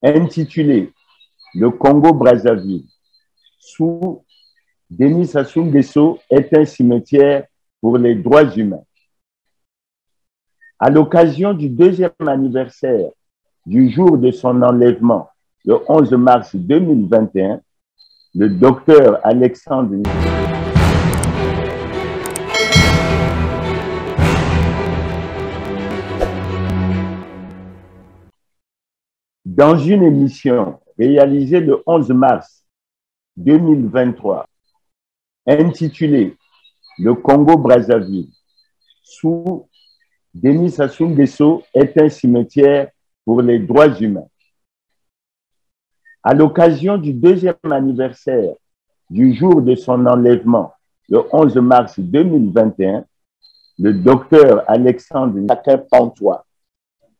intitulé Le Congo-Brazzaville, sous Denis Sassou Nguesso est un cimetière pour les droits humains. À l'occasion du 2e anniversaire du jour de son enlèvement, le 11 mars 2021, le docteur Alexandre dans une émission réalisée le 11 mars 2023, intitulée Le Congo-Brazzaville, sous Denis Sassou Nguesso est un cimetière pour les droits humains. À l'occasion du 2e anniversaire du jour de son enlèvement, le 11 mars 2021, le docteur Alexandre Pantois,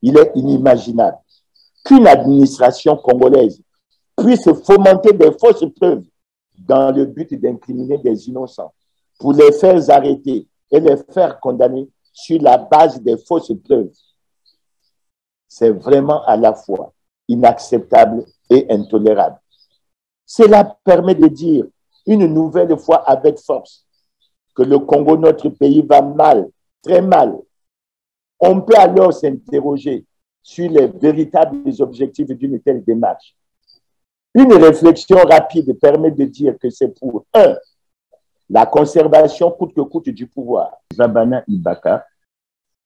il est inimaginable qu'une administration congolaise puisse fomenter des fausses preuves dans le but d'incriminer des innocents, pour les faire arrêter et les faire condamner sur la base des fausses preuves. C'est vraiment à la fois inacceptable et intolérable. Cela permet de dire une nouvelle fois avec force que le Congo, notre pays, va mal, très mal. On peut alors s'interroger sur les véritables objectifs d'une telle démarche. Une réflexion rapide permet de dire que c'est pour 1. La conservation coûte que coûte du pouvoir. Zabana Ibaka,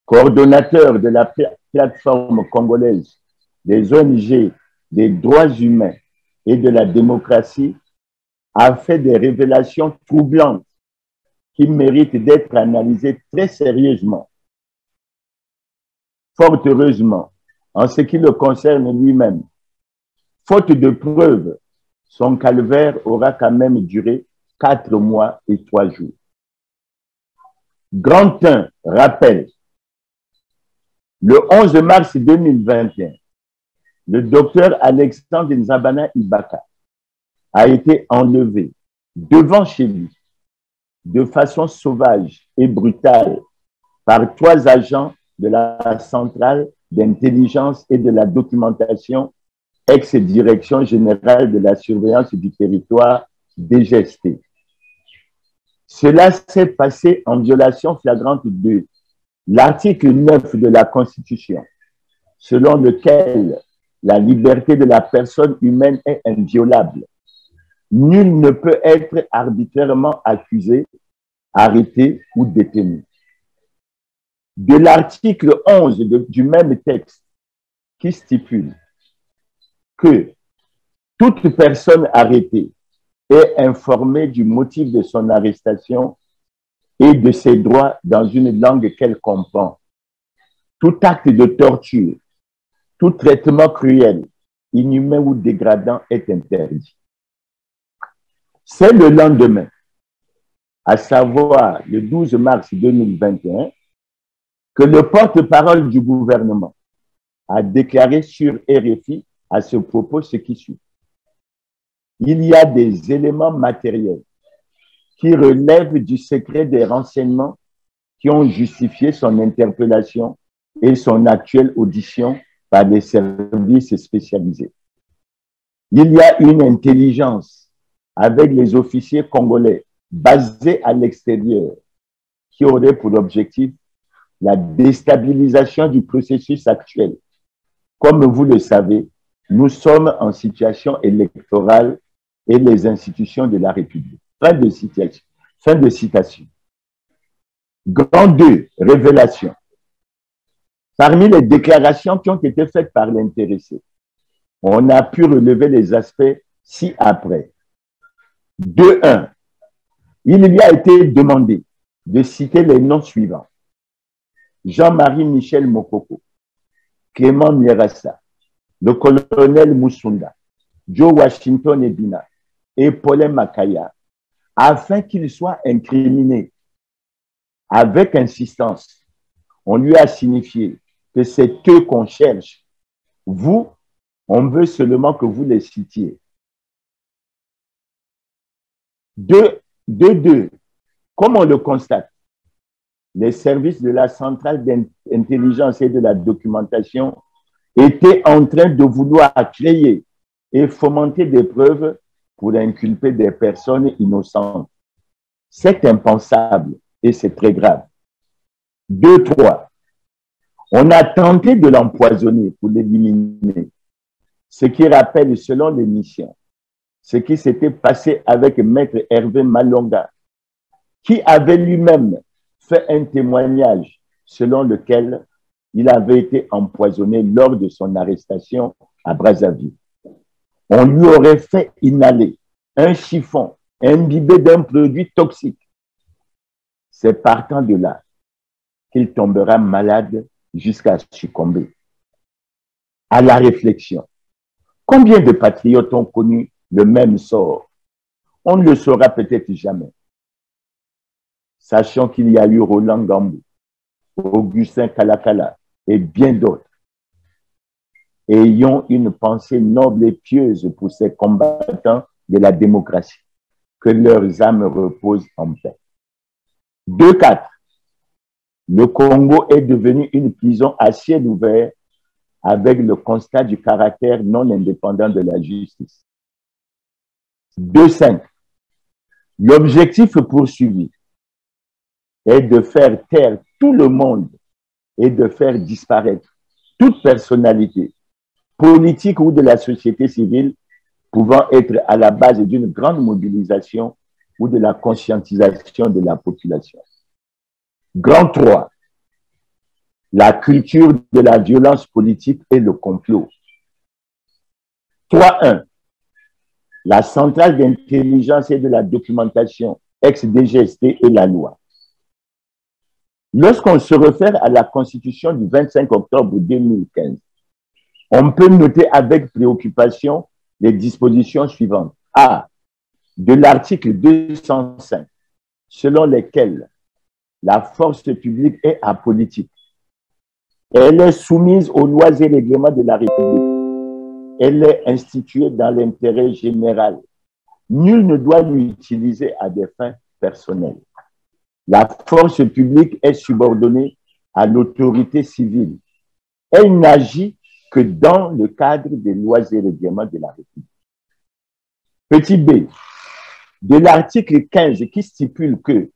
coordonnateur de la plateforme congolaise des ONG des droits humains et de la démocratie, a fait des révélations troublantes qui méritent d'être analysées très sérieusement. Fort heureusement, en ce qui le concerne lui-même, faute de preuves, son calvaire aura quand même duré 4 mois et 3 jours. Grand 1 rappelle, le 11 mars 2021, le docteur Alexandre Nzabana Ibaka a été enlevé devant chez lui de façon sauvage et brutale par 3 agents de la centrale d'intelligence et de la documentation ex-direction générale de la surveillance du territoire DGST. Cela s'est passé en violation flagrante de l'article 9 de la Constitution, selon lequel la liberté de la personne humaine est inviolable. Nul ne peut être arbitrairement accusé, arrêté ou détenu. De l'article 11 du même texte qui stipule que toute personne arrêtée est informée du motif de son arrestation et de ses droits dans une langue qu'elle comprend. Tout acte de torture, tout traitement cruel, inhumain ou dégradant est interdit. C'est le lendemain, à savoir le 12 mars 2021, que le porte-parole du gouvernement a déclaré sur RFI à ce propos ce qui suit. Il y a des éléments matériels qui relèvent du secret des renseignements qui ont justifié son interpellation et son actuelle audition par des services spécialisés. Il y a une intelligence avec les officiers congolais basés à l'extérieur qui aurait pour objectif la déstabilisation du processus actuel. Comme vous le savez, nous sommes en situation électorale et les institutions de la République. Fin de citation. Fin de citation. Grand 2, révélation. Parmi les déclarations qui ont été faites par l'intéressé, on a pu relever les aspects ci-après. 2.1. Il lui a été demandé de citer les noms suivants. Jean-Marie Michel Mokoko, Clément Mierassa, le colonel Moussunda, Joe Washington Ebina et Paulin Makaya, afin qu'ils soient incriminés. Avec insistance, on lui a signifié que c'est eux qu'on cherche. Vous, on veut seulement que vous les citiez. 2.2. Comme on le constate, les services de la centrale d'intelligence et de la documentation était en train de vouloir créer et fomenter des preuves pour inculper des personnes innocentes. C'est impensable et c'est très grave. 2, 3. On a tenté de l'empoisonner pour l'éliminer. Ce qui rappelle, selon l'émission, ce qui s'était passé avec Maître Hervé Malonga, qui avait lui-même fait un témoignage selon lequel il avait été empoisonné lors de son arrestation à Brazzaville. On lui aurait fait inhaler un chiffon imbibé d'un produit toxique. C'est partant de là qu'il tombera malade jusqu'à succomber. À la réflexion, combien de patriotes ont connu le même sort? On ne le saura peut-être jamais. Sachant qu'il y a eu Roland Gambou, Augustin Kalakala et bien d'autres. Ayons une pensée noble et pieuse pour ces combattants de la démocratie. Que leurs âmes reposent en paix. 2, 4. Le Congo est devenu une prison à ciel ouvert avec le constat du caractère non indépendant de la justice. 2, 5. L'objectif poursuivi est de faire taire tout le monde et de faire disparaître toute personnalité politique ou de la société civile pouvant être à la base d'une grande mobilisation ou de la conscientisation de la population. Grand 3. La culture de la violence politique et le complot. 3.1. La centrale d'intelligence et de la documentation, ex-DGST et la loi. Lorsqu'on se réfère à la Constitution du 25 octobre 2015, on peut noter avec préoccupation les dispositions suivantes. A. De l'article 205, selon lesquelles la force publique est apolitique. Elle est soumise aux lois et règlements de la République. Elle est instituée dans l'intérêt général. Nul ne doit l'utiliser à des fins personnelles. La force publique est subordonnée à l'autorité civile. Elle n'agit que dans le cadre des lois et règlements de la République. Petit b, de l'article 15 qui stipule que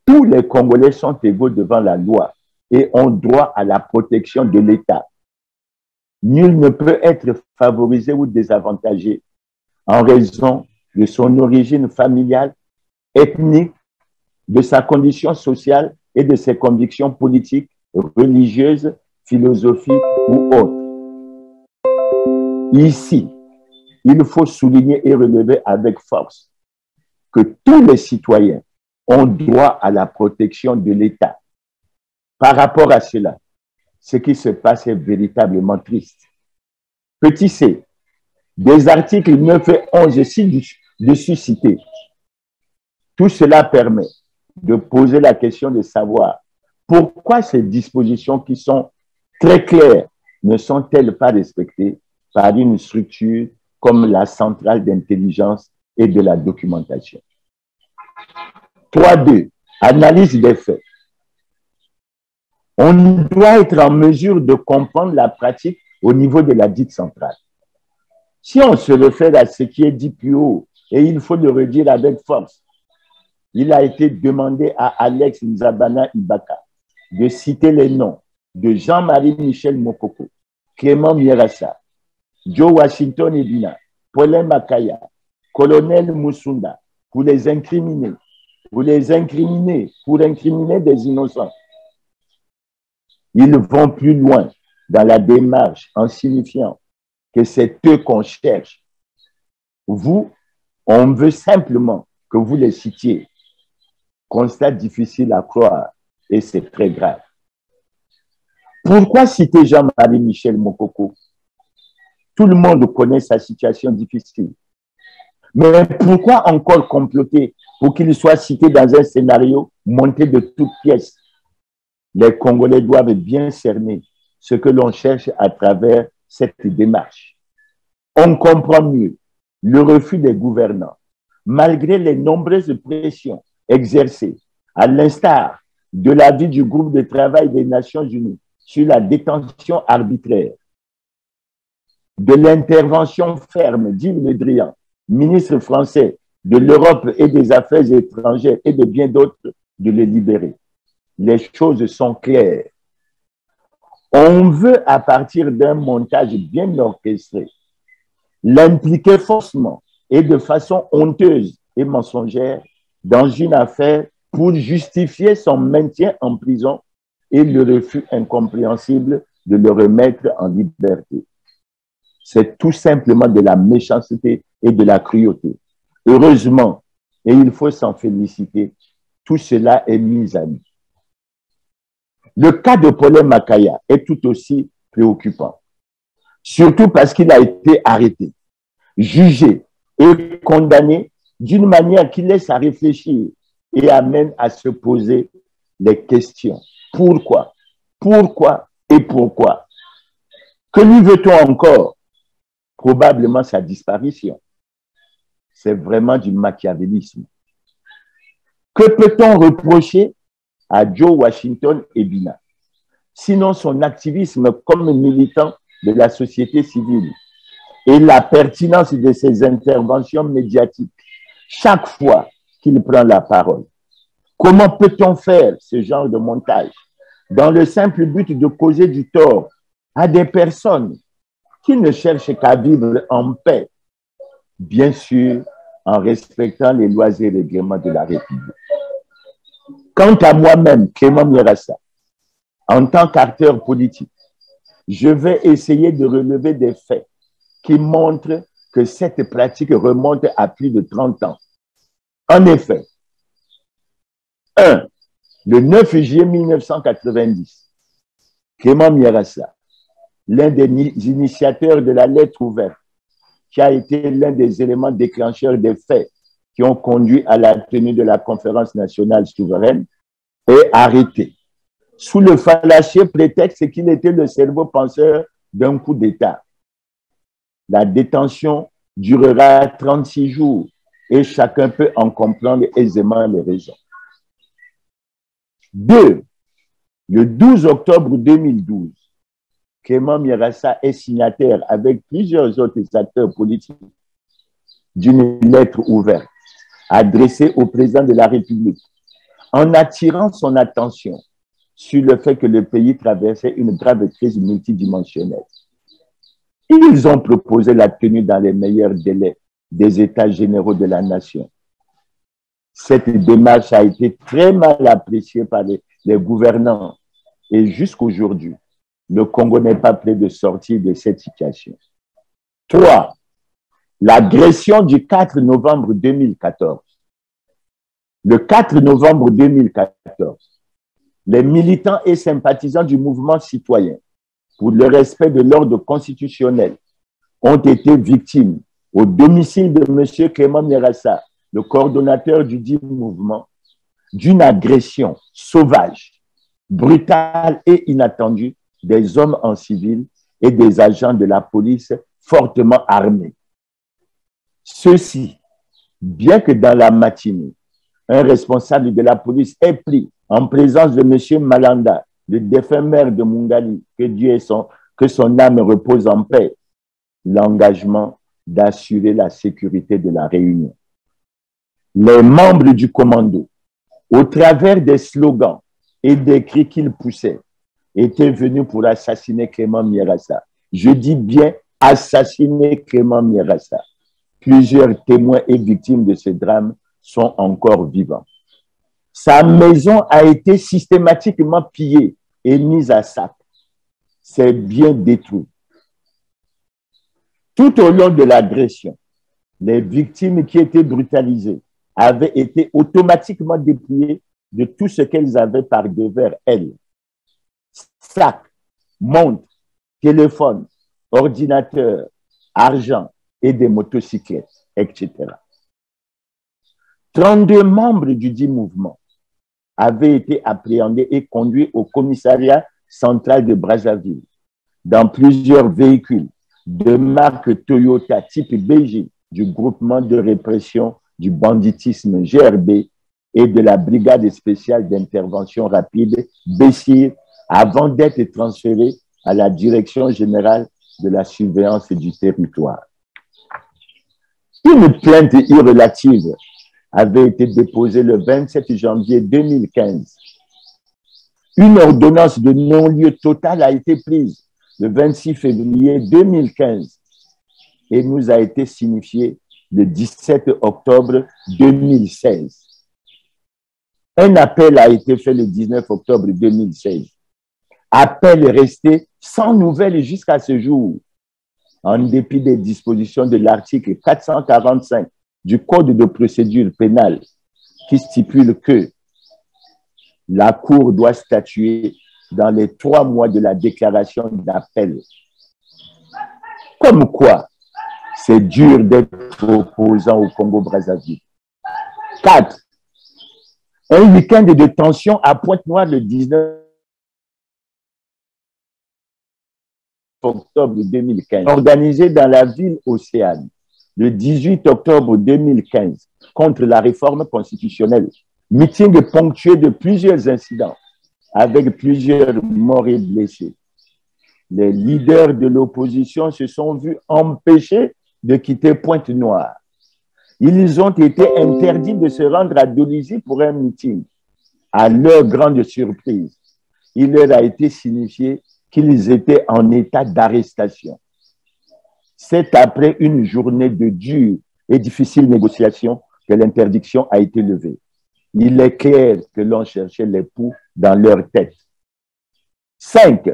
tous les Congolais sont égaux devant la loi et ont droit à la protection de l'État. Nul ne peut être favorisé ou désavantagé en raison de son origine familiale, ethnique, de sa condition sociale et de ses convictions politiques, religieuses, philosophiques ou autres. Ici, il faut souligner et relever avec force que tous les citoyens ont droit à la protection de l'État. Par rapport à cela, ce qui se passe est véritablement triste. Petit c, des articles 9 et 11 ci-dessus cités. Tout cela permet de poser la question de savoir pourquoi ces dispositions qui sont très claires ne sont-elles pas respectées par une structure comme la centrale d'intelligence et de la documentation. 3.2. Analyse des faits. On doit être en mesure de comprendre la pratique au niveau de la dite centrale. Si on se réfère à ce qui est dit plus haut, et il faut le redire avec force, il a été demandé à Alex Nzabana Ibaka de citer les noms de Jean-Marie Michel Mokoko, Clément Mierassa, Joe Washington Ebina, Paulin Makaya, Colonel Moussunda, pour les incriminer, pour incriminer des innocents. Ils vont plus loin dans la démarche en signifiant que c'est eux qu'on cherche. Vous, on veut simplement que vous les citiez. Constat difficile à croire et c'est très grave. Pourquoi citer Jean-Marie Michel Mokoko? Tout le monde connaît sa situation difficile. Mais pourquoi encore comploter pour qu'il soit cité dans un scénario monté de toutes pièces? Les Congolais doivent bien cerner ce que l'on cherche à travers cette démarche. On comprend mieux le refus des gouvernants, malgré les nombreuses pressions exercées, à l'instar de l'avis du groupe de travail des Nations Unies sur la détention arbitraire de l'intervention ferme d'Yves Le Drian, ministre français de l'Europe et des Affaires étrangères et de bien d'autres, de le libérer. Les choses sont claires. On veut, à partir d'un montage bien orchestré, l'impliquer faussement et de façon honteuse et mensongère dans une affaire pour justifier son maintien en prison et le refus incompréhensible de le remettre en liberté. C'est tout simplement de la méchanceté et de la cruauté. Heureusement, et il faut s'en féliciter, tout cela est mis à nu. Le cas de Paulin Makaya est tout aussi préoccupant, surtout parce qu'il a été arrêté, jugé et condamné d'une manière qui laisse à réfléchir et amène à se poser les questions. Pourquoi? Pourquoi et pourquoi? Que lui veut-on encore? Probablement sa disparition. C'est vraiment du machiavélisme. Que peut-on reprocher à Joe Washington Ebina, sinon son activisme comme militant de la société civile et la pertinence de ses interventions médiatiques chaque fois qu'il prend la parole? Comment peut-on faire ce genre de montage dans le simple but de causer du tort à des personnes qui ne cherchent qu'à vivre en paix, bien sûr en respectant les lois et règlements de la République? Quant à moi-même, Clément Mirassa, en tant qu'acteur politique, je vais essayer de relever des faits qui montrent que cette pratique remonte à plus de 30 ans. En effet, 1. Le 9 juillet 1990, Clément Mirassa, l'un des initiateurs de la lettre ouverte, qui a été l'un des éléments déclencheurs des faits qui ont conduit à la tenue de la conférence nationale souveraine, est arrêté sous le fallacieux prétexte qu'il était le cerveau penseur d'un coup d'État. La détention durera 36 jours et chacun peut en comprendre aisément les raisons. 2. Le 12 octobre 2012, Clément Mirassa est signataire avec plusieurs autres acteurs politiques d'une lettre ouverte adressée au président de la République en attirant son attention sur le fait que le pays traversait une grave crise multidimensionnelle. Ils ont proposé la tenue dans les meilleurs délais des États généraux de la nation. Cette démarche a été très mal appréciée par les gouvernants et jusqu'aujourd'hui, le Congo n'est pas prêt de sortir de cette situation. 3. L'agression du 4 novembre 2014. Le 4 novembre 2014, les militants et sympathisants du mouvement citoyen pour le respect de l'ordre constitutionnel ont été victimes au domicile de M. Clément Mirassa, le coordonnateur du dit mouvement, d'une agression sauvage, brutale et inattendue des hommes en civil et des agents de la police fortement armés. Ceci, bien que dans la matinée, un responsable de la police est pris en présence de M. Malanda, le défunt maire de Mungali, que son âme repose en paix, l'engagement d'assurer la sécurité de la Réunion. Les membres du commando, au travers des slogans et des cris qu'ils poussaient, étaient venus pour assassiner Clément Mirassa. Je dis bien assassiner Clément Mirassa. Plusieurs témoins et victimes de ce drame sont encore vivants. Sa maison a été systématiquement pillée et mise à sac. Ses biens détruits. Tout au long de l'agression, les victimes qui étaient brutalisées avaient été automatiquement dépouillées de tout ce qu'elles avaient par devers elles. Sacs, montres, téléphones, ordinateurs, argent et des motocyclettes, etc. 32 membres du dit mouvement avaient été appréhendés et conduits au commissariat central de Brazzaville dans plusieurs véhicules de marque Toyota type BG du groupement de répression du banditisme GRB et de la brigade spéciale d'intervention rapide BCIR avant d'être transférés à la direction générale de la surveillance du territoire. Une plainte irrelative avait été déposée le 27 janvier 2015. Une ordonnance de non-lieu total a été prise le 26 février 2015 et nous a été signifiée le 17 octobre 2016. Un appel a été fait le 19 octobre 2016. Appel est resté sans nouvelles jusqu'à ce jour, en dépit des dispositions de l'article 445 du Code de procédure pénale qui stipule que la Cour doit statuer dans les 3 mois de la déclaration d'appel. Comme quoi, c'est dur d'être opposant au Congo-Brazzaville. 4. Un week-end de tension à Pointe-Noire le 19 octobre 2015, organisé dans la ville Océane le 18 octobre 2015 contre la réforme constitutionnelle. Meeting ponctué de plusieurs incidents avec plusieurs morts et blessés. Les leaders de l'opposition se sont vus empêchés de quitter Pointe-Noire. Ils ont été interdits de se rendre à Dolisie pour un meeting. À leur grande surprise, il leur a été signifié qu'ils étaient en état d'arrestation. C'est après une journée de dures et difficiles négociations que l'interdiction a été levée. Il est clair que l'on cherchait les poux dans leur tête. 5.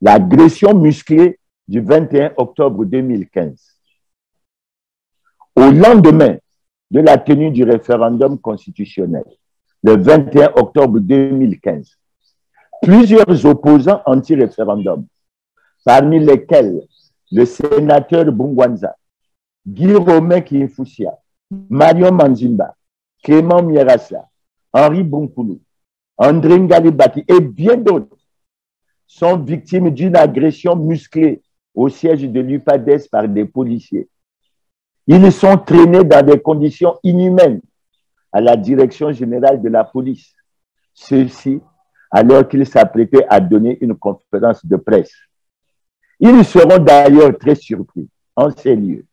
L'agression musclée du 21 octobre 2015. Au lendemain de la tenue du référendum constitutionnel, le 21 octobre 2015, plusieurs opposants anti-référendum, parmi lesquels le sénateur Bungwanza, Guy Romain Kifusia, Marion Manzimba, Clément Mierassa, Henri Bunkoulou, André Ngalibaki et bien d'autres sont victimes d'une agression musclée au siège de l'UPADES par des policiers. Ils sont traînés dans des conditions inhumaines à la direction générale de la police. Ceci alors qu'ils s'apprêtaient à donner une conférence de presse. Ils seront d'ailleurs très surpris en ces lieux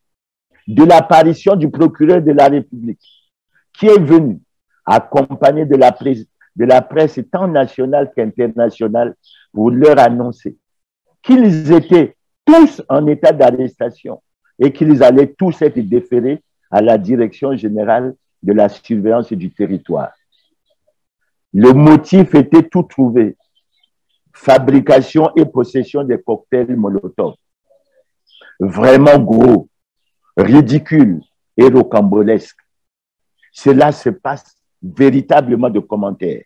de l'apparition du procureur de la République qui est venu accompagné de la presse tant nationale qu'internationale pour leur annoncer qu'ils étaient tous en état d'arrestation et qu'ils allaient tous être déférés à la direction générale de la surveillance du territoire. Le motif était tout trouvé. Fabrication et possession des cocktails Molotov. Vraiment gros, ridicule et rocambolesque. Cela se passe véritablement de commentaires.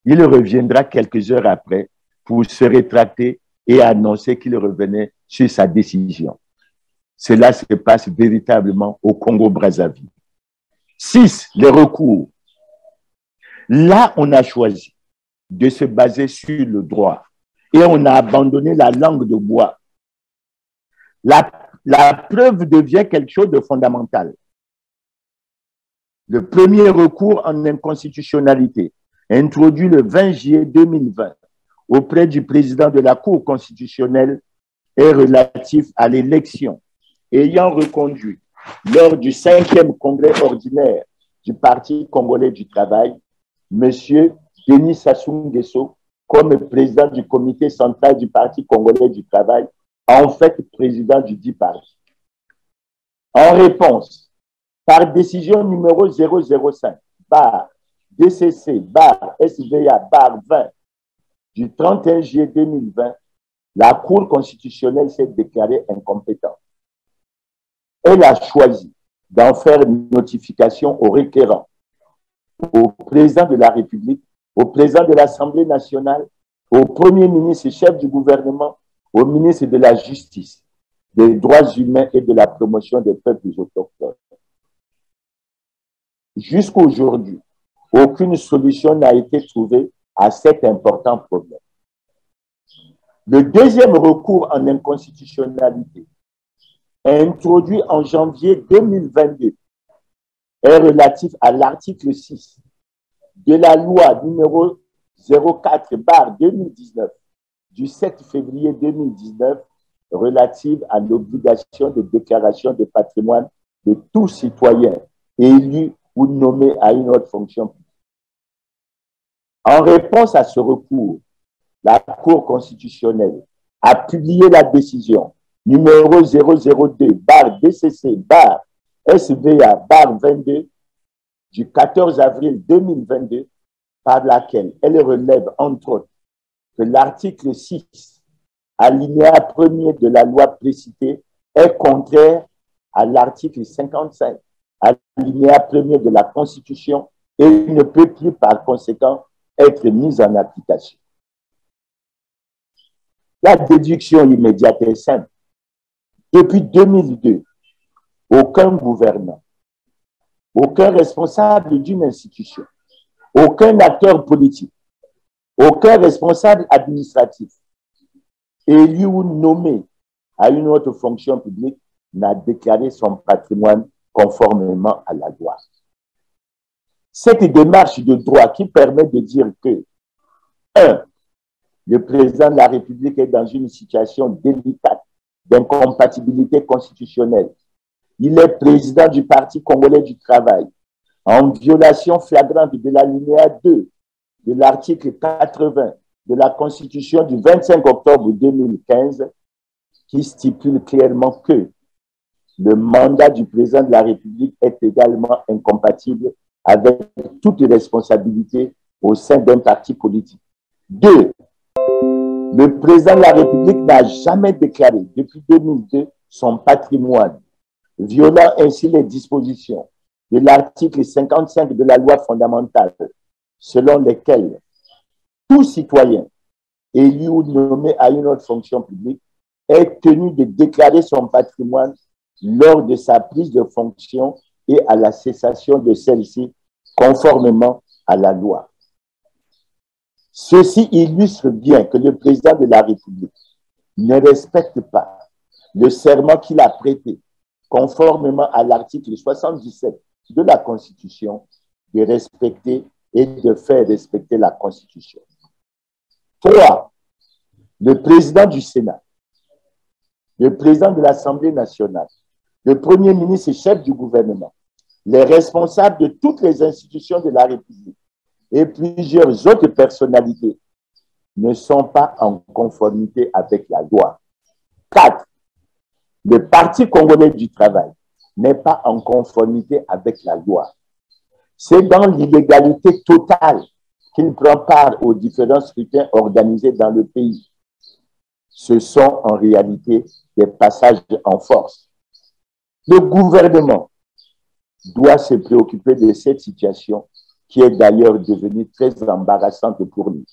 Il reviendra quelques heures après pour se rétracter et annoncer qu'il revenait sur sa décision. Cela se passe véritablement au Congo-Brazzaville. 6. Les recours. Là, on a choisi de se baser sur le droit et on a abandonné la langue de bois. La preuve devient quelque chose de fondamental. Le premier recours en inconstitutionnalité, introduit le 20 juillet 2020 auprès du président de la Cour constitutionnelle, est relatif à l'élection ayant reconduit lors du 5e congrès ordinaire du Parti congolais du travail, M. Denis Sassou Nguesso, comme président du comité central du Parti congolais du travail, en fait président du dit parti. En réponse, par décision numéro 005, bar DCC, bar SVA, bar 20, du 31 juillet 2020, la Cour constitutionnelle s'est déclarée incompétente. Elle a choisi d'en faire une notification au requérant, au président de la République, au président de l'Assemblée nationale, au Premier ministre et chef du gouvernement, au ministre de la Justice, des droits humains et de la promotion des peuples autochtones. Jusqu'à aujourd'hui, aucune solution n'a été trouvée à cet important problème. Le deuxième recours en inconstitutionnalité, introduit en janvier 2022, est relatif à l'article 6 de la loi numéro 04/2019 du 7 février 2019 relative à l'obligation de déclaration de patrimoine de tout citoyen élu ou nommé à une autre fonction publique. En réponse à ce recours, la Cour constitutionnelle a publié la décision numéro 002-DCC-SVA-22 du 14 avril 2022 par laquelle elle relève entre autres que l'article 6, alinéa 1er de la loi précitée est contraire à l'article 55, alinéa 1er de la Constitution et ne peut plus par conséquent être mise en application. La déduction immédiate est simple. Depuis 2002, aucun gouvernant, aucun responsable d'une institution, aucun acteur politique, aucun responsable administratif, élu ou nommé à une autre fonction publique n'a déclaré son patrimoine conformément à la loi. Cette démarche de droit qui permet de dire que 1. Le président de la République est dans une situation délicate d'incompatibilité constitutionnelle. Il est président du Parti congolais du travail en violation flagrante de l'alinéa 2 de l'article 80 de la Constitution du 25 octobre 2015 qui stipule clairement que le mandat du président de la République est également incompatible avec toute responsabilité au sein d'un parti politique. 2. Le président de la République n'a jamais déclaré depuis 2002 son patrimoine, violant ainsi les dispositions de l'article 55 de la loi fondamentale, selon lesquelles tout citoyen élu ou nommé à une autre fonction publique est tenu de déclarer son patrimoine lors de sa prise de fonction et à la cessation de celle-ci, conformément à la loi. Ceci illustre bien que le président de la République ne respecte pas le serment qu'il a prêté, conformément à l'article 77 de la Constitution, de respecter et de faire respecter la Constitution. 3. Le président du Sénat, le président de l'Assemblée nationale, le Premier ministre et chef du gouvernement, les responsables de toutes les institutions de la République et plusieurs autres personnalités ne sont pas en conformité avec la loi. 4. Le Parti congolais du travail n'est pas en conformité avec la loi. C'est dans l'illégalité totale qu'il prend part aux différents scrutins organisés dans le pays. Ce sont en réalité des passages en force. Le gouvernement doit se préoccuper de cette situation qui est d'ailleurs devenue très embarrassante pour lui.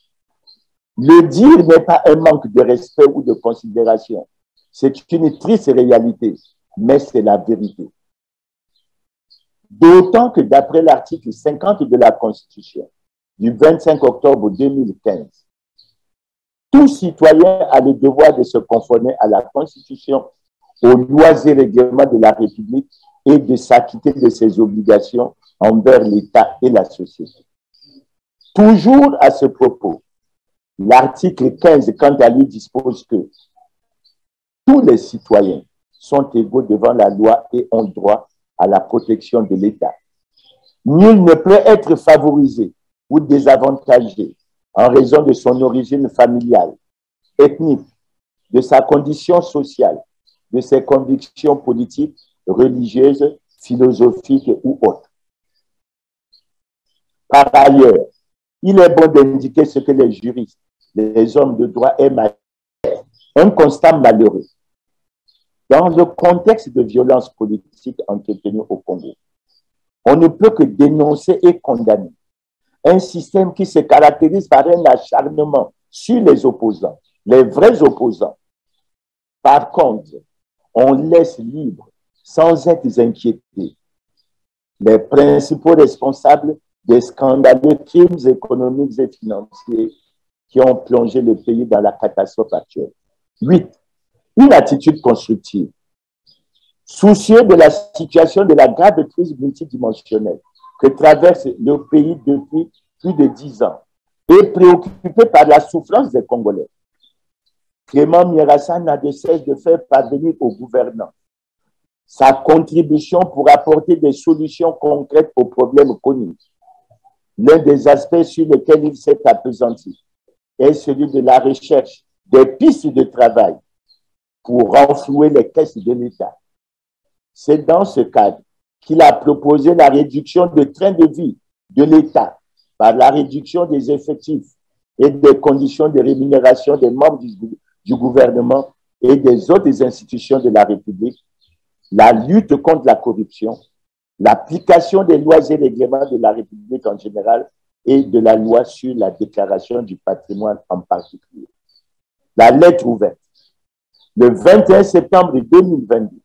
Le dire n'est pas un manque de respect ou de considération. C'est une triste réalité, mais c'est la vérité. D'autant que d'après l'article 50 de la Constitution du 25 octobre 2015, tout citoyen a le devoir de se conformer à la Constitution, aux lois et règlements de la République et de s'acquitter de ses obligations envers l'État et la société. Toujours à ce propos, l'article 15, quant à lui, dispose que tous les citoyens sont égaux devant la loi et ont droit à la protection de l'État. Nul ne peut être favorisé ou désavantagé en raison de son origine familiale, ethnique, de sa condition sociale, de ses convictions politiques, religieuses, philosophiques ou autres. Par ailleurs, il est bon d'indiquer ce que les juristes, les hommes de droit aiment à faire, un constat malheureux. Dans le contexte de violence politique entretenue au Congo, on ne peut que dénoncer et condamner un système qui se caractérise par un acharnement sur les opposants, les vrais opposants. Par contre, on laisse libre, sans être inquiété, les principaux responsables des scandaleux crimes économiques et financiers qui ont plongé le pays dans la catastrophe actuelle. 8. Une attitude constructive. Soucieux de la situation de la grave crise multidimensionnelle que traverse le pays depuis plus de 10 ans et préoccupé par la souffrance des Congolais, Clément Mierassa n'a de cesse de faire parvenir aux gouvernants sa contribution pour apporter des solutions concrètes aux problèmes connus. L'un des aspects sur lesquels il s'est appesanti est celui de la recherche des pistes de travail pour renflouer les caisses de l'État. C'est dans ce cadre qu'il a proposé la réduction de train de vie de l'État par la réduction des effectifs et des conditions de rémunération des membres du gouvernement et des autres institutions de la République, la lutte contre la corruption, l'application des lois et règlements de la République en général et de la loi sur la déclaration du patrimoine en particulier. La lettre ouverte. Le 21 septembre 2022,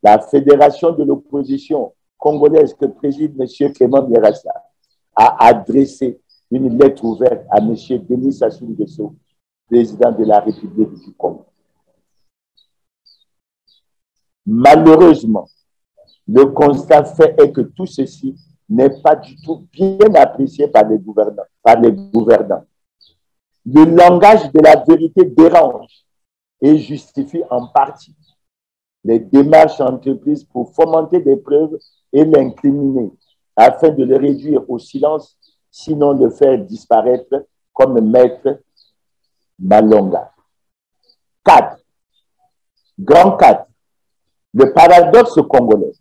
la Fédération de l'opposition congolaise que préside M. Clément Mierassa a adressé une lettre ouverte à M. Denis Sassou Nguesso, président de la République du Congo. Malheureusement, le constat fait est que tout ceci n'est pas du tout bien apprécié par les gouvernants. Le langage de la vérité dérange et justifie en partie les démarches entreprises pour fomenter des preuves et l'incriminer afin de le réduire au silence, sinon de faire disparaître comme maître Malonga. 4. Grand 4. Le paradoxe congolais.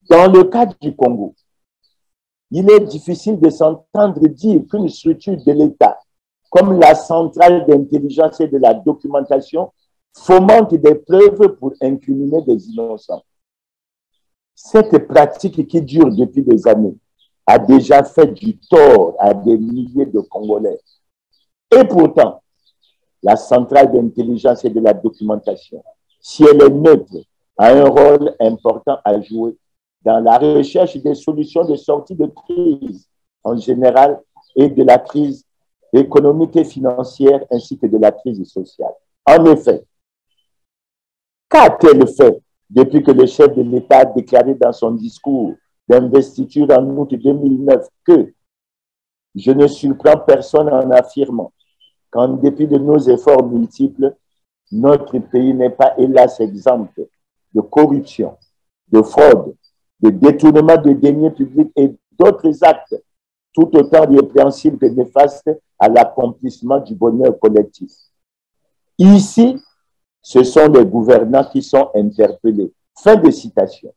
Dans le cas du Congo, il est difficile de s'entendre dire qu'une structure de l'État, comme la centrale d'intelligence et de la documentation, fomente des preuves pour incriminer des innocents. Cette pratique qui dure depuis des années a déjà fait du tort à des milliers de Congolais. Et pourtant, la centrale d'intelligence et de la documentation, si elle est neutre, a un rôle important à jouer dans la recherche des solutions de sortie de crise en général et de la crise économique et financière ainsi que de la crise sociale. En effet, qu'a-t-elle fait depuis que le chef de l'État a déclaré dans son discours d'investiture en août 2009 que « Je ne surprends personne en affirmant qu'en dépit de nos efforts multiples, notre pays n'est pas hélas exempt de corruption, de fraude, de détournement de deniers publics et d'autres actes, tout autant répréhensibles que néfastes à l'accomplissement du bonheur collectif. » Ici, ce sont les gouvernants qui sont interpellés. Fin de citation.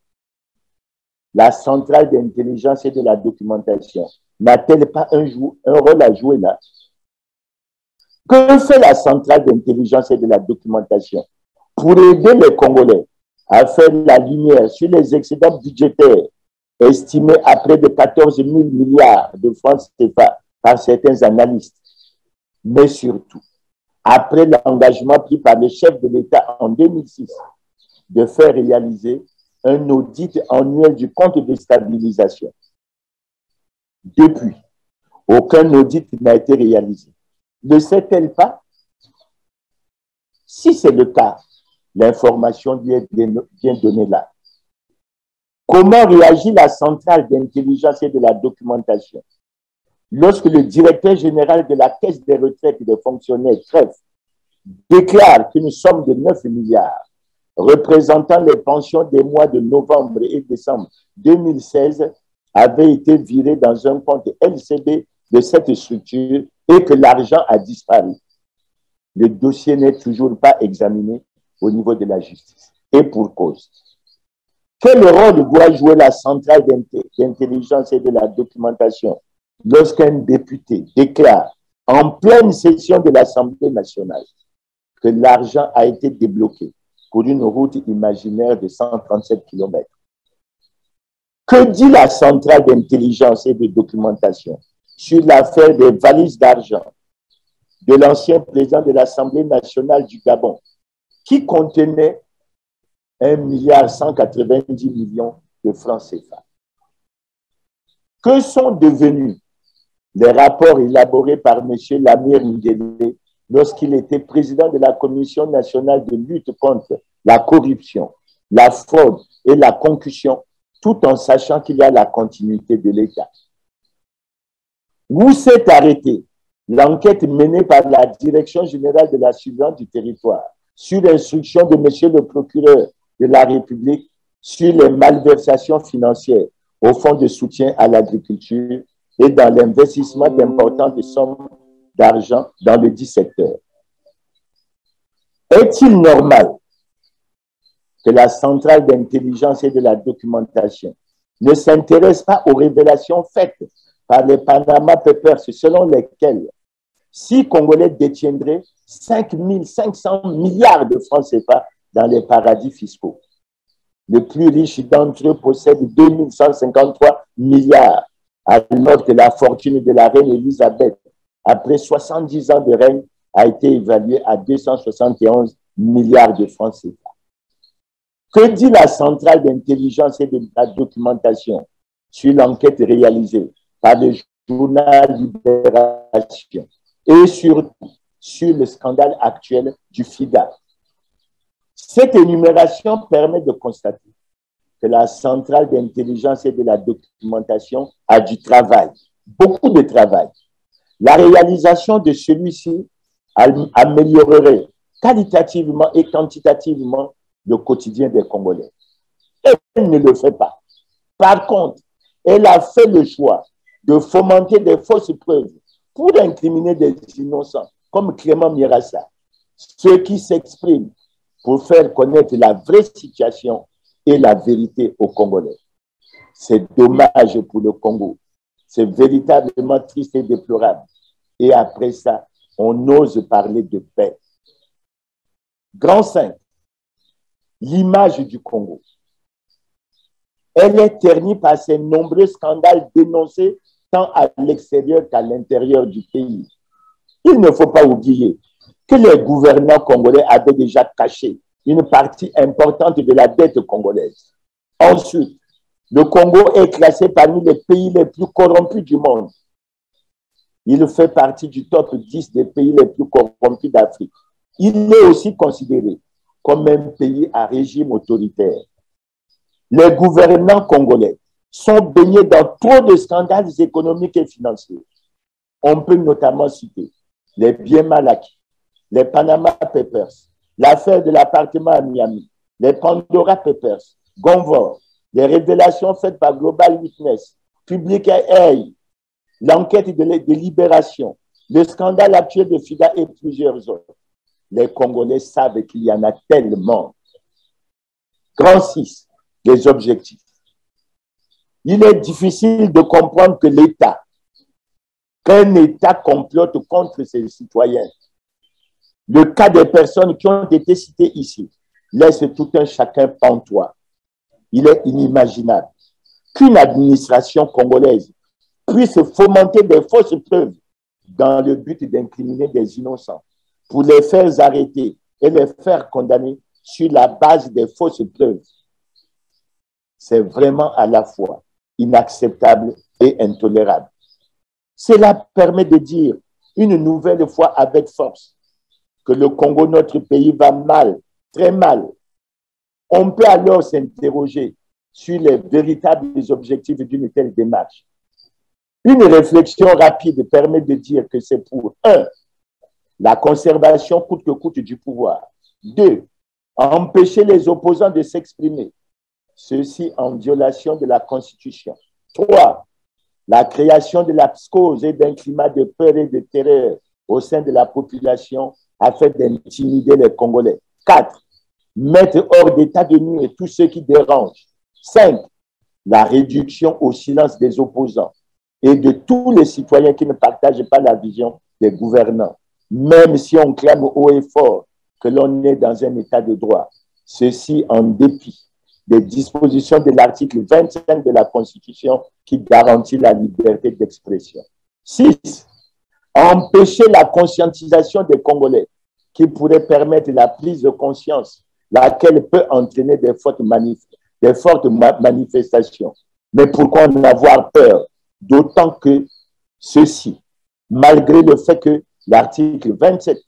La centrale d'intelligence et de la documentation n'a-t-elle pas un rôle à jouer là? Que fait la centrale d'intelligence et de la documentation pour aider les Congolais à faire la lumière sur les excédents budgétaires estimés à près de 14 000 milliards de francs CFA par certains analystes, mais surtout, après l'engagement pris par le chef de l'État en 2006 de faire réaliser un audit annuel du compte de stabilisation. Depuis, aucun audit n'a été réalisé. Ne sait-elle pas? Si c'est le cas, l'information lui est bien donnée là. Comment réagit la centrale d'intelligence et de la documentation lorsque le directeur général de la Caisse des retraites et des fonctionnaires, CREF, déclare qu'une somme de 9 milliards représentant les pensions des mois de novembre et décembre 2016 avait été virée dans un compte LCB de cette structure et que l'argent a disparu? Le dossier n'est toujours pas examiné au niveau de la justice. Et pour cause. Quel rôle doit jouer la centrale d'intelligence et de la documentation lorsqu'un député déclare en pleine session de l'Assemblée nationale que l'argent a été débloqué pour une route imaginaire de 137 km? Que dit la centrale d'intelligence et de documentation sur l'affaire des valises d'argent de l'ancien président de l'Assemblée nationale du Gabon, qui contenait 1,190 milliard de francs CFA? Que sont devenus les rapports élaborés par M. Lamir Ndélé lorsqu'il était président de la Commission nationale de lutte contre la corruption, la fraude et la concussion, tout en sachant qu'il y a la continuité de l'État? Où s'est arrêtée l'enquête menée par la Direction générale de la surveillance du territoire sur l'instruction de Monsieur le procureur de la République sur les malversations financières au fonds de soutien à l'agriculture et dans l'investissement d'importantes sommes d'argent dans le dit secteur. Est-il normal que la centrale d'intelligence et de la documentation ne s'intéresse pas aux révélations faites par les Panama Papers selon lesquelles 6 Congolais détiendraient 5 500 milliards de francs CFA dans les paradis fiscaux? Le plus riche d'entre eux possède 2 153 milliards, alors que la fortune de la reine Elisabeth, après 70 ans de règne, a été évaluée à 271 milliards de francs CFA. Que dit la centrale d'intelligence et de la documentation sur l'enquête réalisée par le journal Libération et surtout sur le scandale actuel du FIDA? Cette énumération permet de constater que la centrale d'intelligence et de la documentation a du travail, beaucoup de travail. La réalisation de celui-ci améliorerait qualitativement et quantitativement le quotidien des Congolais. Elle ne le fait pas. Par contre, elle a fait le choix de fomenter des fausses preuves pour incriminer des innocents, comme Clément Mirassa, ceux qui s'expriment pour faire connaître la vraie situation et la vérité aux Congolais. C'est dommage pour le Congo. C'est véritablement triste et déplorable. Et après ça, on ose parler de paix. Grand 5, l'image du Congo. Elle est ternie par ces nombreux scandales dénoncés tant à l'extérieur qu'à l'intérieur du pays. Il ne faut pas oublier que les gouvernants congolais avaient déjà caché une partie importante de la dette congolaise. Ensuite, le Congo est classé parmi les pays les plus corrompus du monde. Il fait partie du top 10 des pays les plus corrompus d'Afrique. Il est aussi considéré comme un pays à régime autoritaire. Les gouvernants congolais sont baignés dans trop de scandales économiques et financiers. On peut notamment citer les biens mal acquis, les Panama Papers, l'affaire de l'appartement à Miami, les Pandora Papers, Gonvor, les révélations faites par Global Witness, Public Eye, l'enquête de Libération, le scandale actuel de FIDA et plusieurs autres. Les Congolais savent qu'il y en a tellement. Grand 6, les objectifs. Il est difficile de comprendre que qu'un État complote contre ses citoyens. Le cas des personnes qui ont été citées ici laisse tout un chacun pantois. Il est inimaginable qu'une administration congolaise puisse fomenter des fausses preuves dans le but d'incriminer des innocents, pour les faire arrêter et les faire condamner sur la base des fausses preuves. C'est vraiment à la fois inacceptable et intolérable. Cela permet de dire une nouvelle fois avec force que le Congo, notre pays, va mal, très mal. On peut alors s'interroger sur les véritables objectifs d'une telle démarche. Une réflexion rapide permet de dire que c'est pour 1. La conservation coûte que coûte du pouvoir. 2. Empêcher les opposants de s'exprimer. Ceci en violation de la Constitution. 3. La création de la psychose et d'un climat de peur et de terreur au sein de la population afin d'intimider les Congolais. 4. Mettre hors d'état de nuire tous ceux qui dérangent. 5. La réduction au silence des opposants et de tous les citoyens qui ne partagent pas la vision des gouvernants, même si on clame haut et fort que l'on est dans un état de droit. Ceci en dépit des dispositions de l'article 25 de la Constitution qui garantit la liberté d'expression. 6. Empêcher la conscientisation des Congolais qui pourrait permettre la prise de conscience, laquelle peut entraîner des fortes manifestations. Mais pourquoi en avoir peur? D'autant que ceci, malgré le fait que l'article 27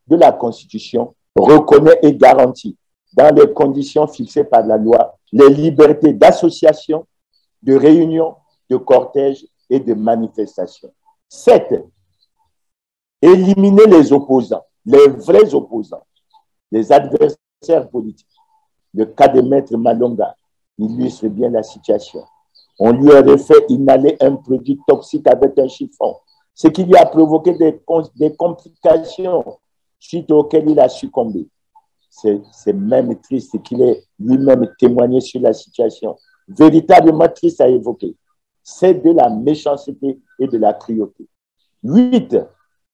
de la Constitution reconnaît et garantit, dans les conditions fixées par la loi, les libertés d'association, de réunion, de cortège et de manifestation. 7. éliminer les opposants, les vrais opposants, les adversaires politiques. Le cas de Maître Malonga illustre bien la situation. On lui aurait fait inhaler un produit toxique avec un chiffon, ce qui lui a provoqué des complications suite auxquelles il a succombé. C'est même triste qu'il ait lui-même témoigné sur la situation. Véritablement triste à évoquer. C'est de la méchanceté et de la cruauté. 8.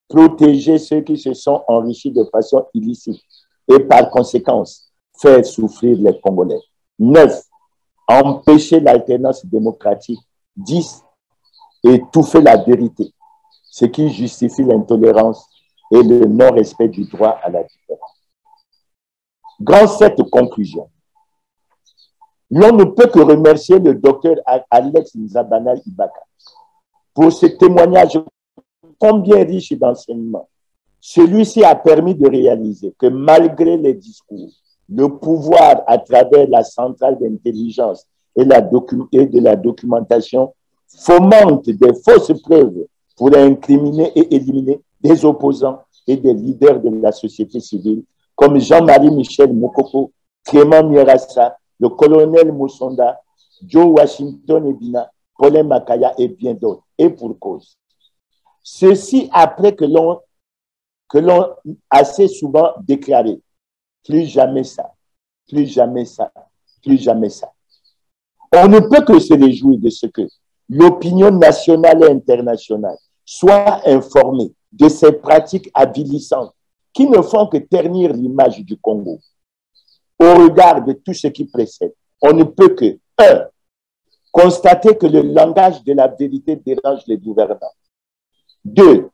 Protéger ceux qui se sont enrichis de façon illicite et par conséquence faire souffrir les Congolais. 9. Empêcher l'alternance démocratique. 10. Étouffer la vérité, ce qui justifie l'intolérance et le non-respect du droit à la différence. Dans cette conclusion, l'on ne peut que remercier le docteur Alex Nzabana Ibaka pour ce témoignage combien riche d'enseignements. Celui-ci a permis de réaliser que malgré les discours, le pouvoir à travers la centrale d'intelligence et de la documentation fomente des fausses preuves pour incriminer et éliminer des opposants et des leaders de la société civile comme Jean-Marie Michel Mokoko, Clément Mierassa, le colonel Moussonda, Joe Washington Ebina, Paulin Makaya et bien d'autres, et pour cause. Ceci après que l'on assez souvent déclaré, plus jamais ça, plus jamais ça, plus jamais ça. On ne peut que se réjouir de ce que l'opinion nationale et internationale soit informée de ces pratiques avilissantes qui ne font que ternir l'image du Congo. Au regard de tout ce qui précède, on ne peut que 1. Constater que le langage de la vérité dérange les gouvernants. 2.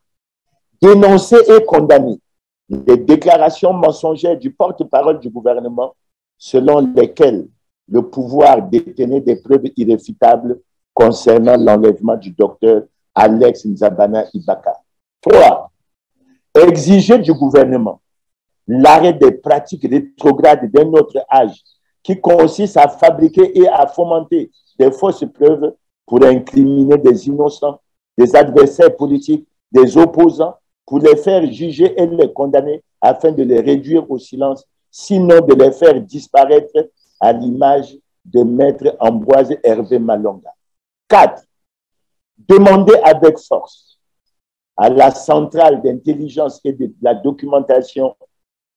Dénoncer et condamner les déclarations mensongères du porte-parole du gouvernement selon lesquelles le pouvoir détenait des preuves irréfutables concernant l'enlèvement du docteur Alex Nzabana Ibaka. 3. Exiger du gouvernement l'arrêt des pratiques rétrogrades d'un autre âge qui consiste à fabriquer et à fomenter des fausses preuves pour incriminer des innocents, des adversaires politiques, des opposants, pour les faire juger et les condamner afin de les réduire au silence, sinon de les faire disparaître à l'image de Maître Ambroise Hervé Malonga. 4. Demander avec force à la centrale d'intelligence et de la documentation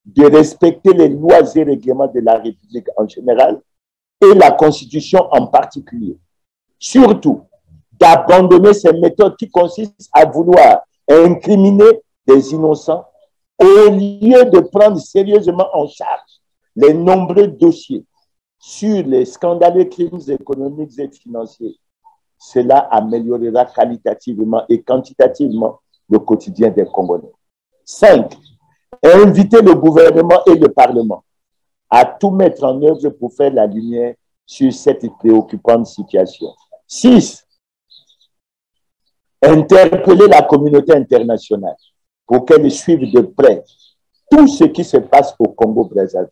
de respecter les lois et règlements de la République en général et la Constitution en particulier. Surtout, d'abandonner ces méthodes qui consistent à vouloir incriminer des innocents au lieu de prendre sérieusement en charge les nombreux dossiers sur les scandaleux crimes économiques et financiers. Cela améliorera qualitativement et quantitativement le quotidien des Congolais. 5. Inviter le gouvernement et le Parlement à tout mettre en œuvre pour faire la lumière sur cette préoccupante situation. 6. Interpeller la communauté internationale pour qu'elle suive de près tout ce qui se passe au Congo-Brazzaville.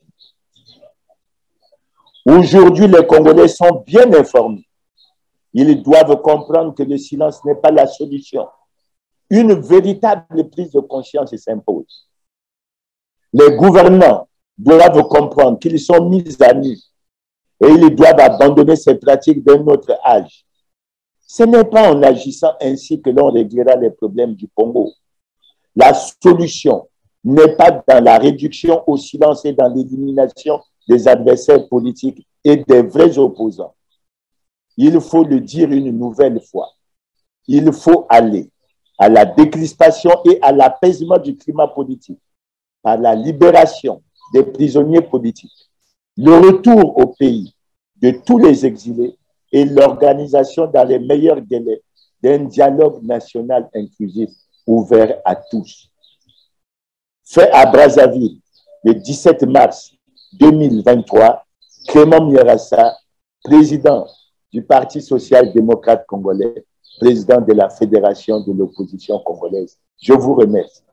Aujourd'hui, les Congolais sont bien informés. Ils doivent comprendre que le silence n'est pas la solution. Une véritable prise de conscience s'impose. Les gouvernants doivent comprendre qu'ils sont mis à nu et ils doivent abandonner ces pratiques d'un autre âge. Ce n'est pas en agissant ainsi que l'on réglera les problèmes du Congo. La solution n'est pas dans la réduction au silence et dans l'élimination des adversaires politiques et des vrais opposants. Il faut le dire une nouvelle fois. Il faut aller à la décrispation et à l'apaisement du climat politique par la libération des prisonniers politiques, le retour au pays de tous les exilés et l'organisation dans les meilleurs délais d'un dialogue national inclusif ouvert à tous. Fait à Brazzaville le 17 mars 2023, Clément Mierassa, président du Parti social-démocrate congolais, président de la Fédération de l'opposition congolaise. Je vous remercie.